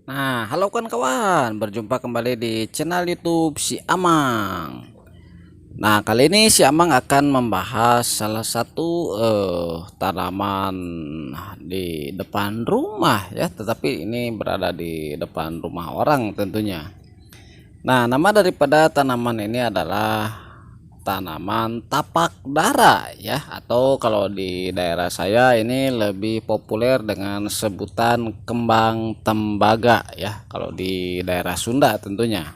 Nah, halo kawan-kawan, berjumpa kembali di channel YouTube si Amang. Nah, kali ini si Amang akan membahas salah satu tanaman di depan rumah ya, tetapi ini berada di depan rumah orang tentunya. Nah, nama daripada tanaman ini adalah tanaman tapak dara ya, atau kalau di daerah saya ini lebih populer dengan sebutan kembang tembaga ya, kalau di daerah Sunda tentunya.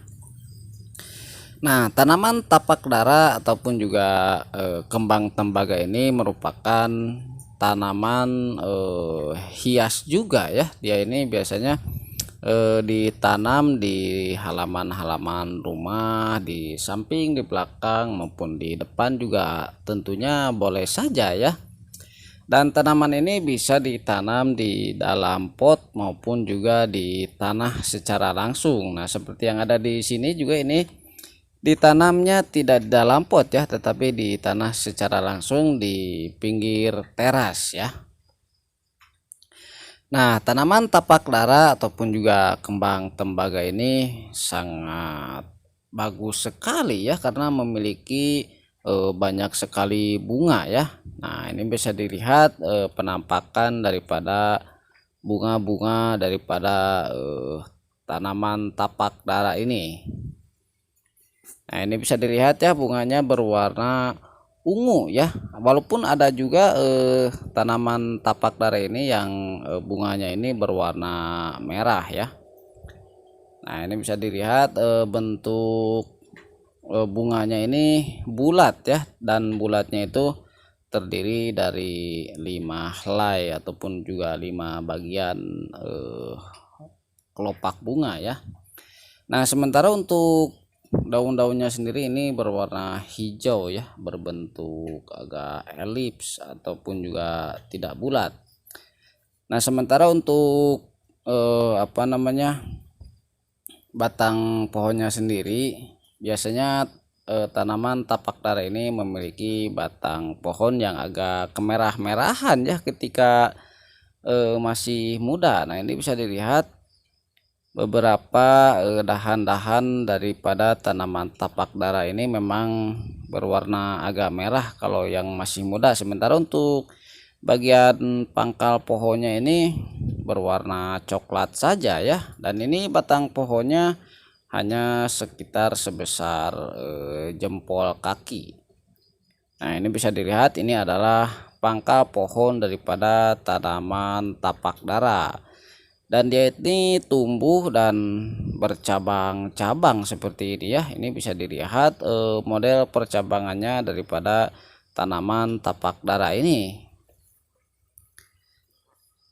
Nah, tanaman tapak dara ataupun juga kembang tembaga ini merupakan tanaman hias juga ya. Dia ini biasanya ditanam di halaman-halaman rumah, di samping, di belakang maupun di depan juga tentunya boleh saja ya. Dan tanaman ini bisa ditanam di dalam pot maupun juga di tanah secara langsung. Nah, seperti yang ada di sini juga ini ditanamnya tidak di dalam pot ya, tetapi di tanah secara langsung di pinggir teras ya. Nah, tanaman tapak dara ataupun juga kembang tembaga ini sangat bagus sekali ya, karena memiliki banyak sekali bunga ya. Nah, ini bisa dilihat penampakan daripada bunga-bunga daripada tanaman tapak dara ini. Nah, ini bisa dilihat ya, bunganya berwarna ungu ya, walaupun ada juga tanaman tapak dara ini yang bunganya ini berwarna merah ya. Nah, ini bisa dilihat bentuk bunganya ini bulat ya, dan bulatnya itu terdiri dari 5 helai ataupun juga 5 bagian kelopak bunga ya. Nah, sementara untuk daun-daunnya sendiri ini berwarna hijau ya, berbentuk agak elips ataupun juga tidak bulat. Nah, sementara untuk batang pohonnya sendiri, biasanya tanaman tapak dara ini memiliki batang pohon yang agak kemerah-merahan ya ketika masih muda. Nah, ini bisa dilihat beberapa dahan-dahan daripada tanaman tapak dara ini memang berwarna agak merah kalau yang masih muda, sementara untuk bagian pangkal pohonnya ini berwarna coklat saja ya, dan ini batang pohonnya hanya sekitar sebesar jempol kaki. Nah, ini bisa dilihat ini adalah pangkal pohon daripada tanaman tapak dara, dan dia ini tumbuh dan bercabang-cabang seperti ini ya. Ini bisa dilihat model percabangannya daripada tanaman tapak dara ini,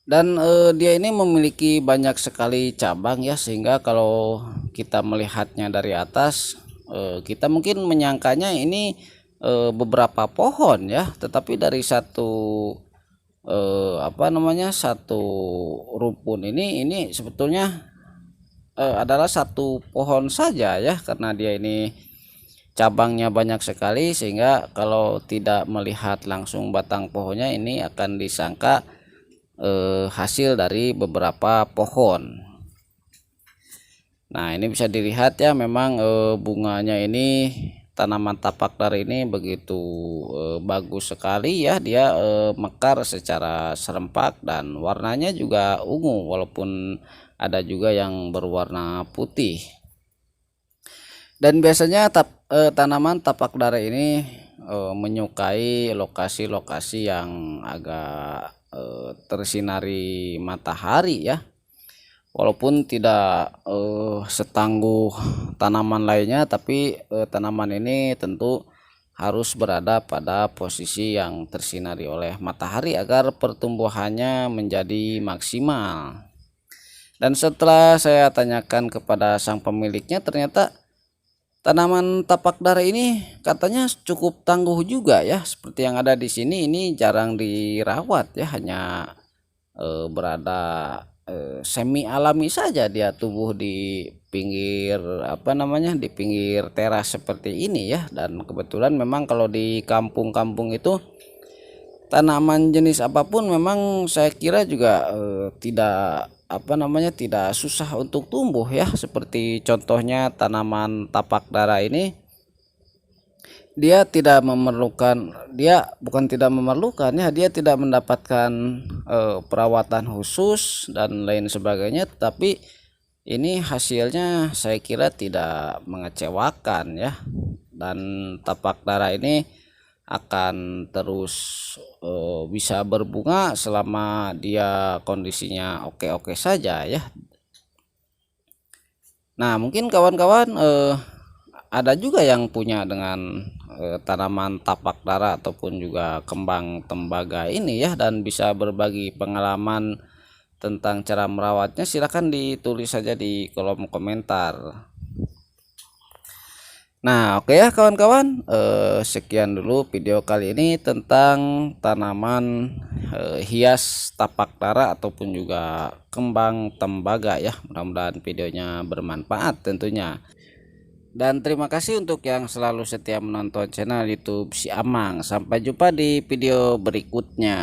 dan dia ini memiliki banyak sekali cabang ya, sehingga kalau kita melihatnya dari atas kita mungkin menyangkanya ini beberapa pohon ya, tetapi dari satu rumpun ini sebetulnya adalah satu pohon saja ya, karena dia ini cabangnya banyak sekali, sehingga kalau tidak melihat langsung batang pohonnya ini akan disangka hasil dari beberapa pohon. Nah, ini bisa dilihat ya, memang bunganya ini tanaman tapak dara ini begitu bagus sekali ya. Dia mekar secara serempak dan warnanya juga ungu, walaupun ada juga yang berwarna putih. Dan biasanya tanaman tapak dara ini menyukai lokasi-lokasi yang agak tersinari matahari ya, walaupun tidak setangguh tanaman lainnya, tapi tanaman ini tentu harus berada pada posisi yang tersinari oleh matahari agar pertumbuhannya menjadi maksimal. Dan setelah saya tanyakan kepada sang pemiliknya, ternyata tanaman tapak dara ini katanya cukup tangguh juga ya. Seperti yang ada di sini, ini jarang dirawat ya, hanya berada semi alami saja, dia tumbuh di pinggir di pinggir teras seperti ini ya. Dan kebetulan memang kalau di kampung-kampung itu tanaman jenis apapun memang saya kira juga tidak tidak susah untuk tumbuh ya, seperti contohnya tanaman tapak dara ini. Dia tidak memerlukan, dia bukan tidak memerlukan ya, dia tidak mendapatkan perawatan khusus dan lain sebagainya, tapi ini hasilnya saya kira tidak mengecewakan ya. Dan tapak dara ini akan terus bisa berbunga selama dia kondisinya oke-oke saja ya. Nah, mungkin kawan-kawan ada juga yang punya dengan tanaman tapak dara ataupun juga kembang tembaga ini ya, dan bisa berbagi pengalaman tentang cara merawatnya. Silahkan ditulis saja di kolom komentar. Nah, oke ya kawan-kawan, sekian dulu video kali ini tentang tanaman hias tapak dara ataupun juga kembang tembaga ya. Mudah-mudahan videonya bermanfaat tentunya. Dan terima kasih untuk yang selalu setia menonton channel YouTube Si Amang. Sampai jumpa di video berikutnya.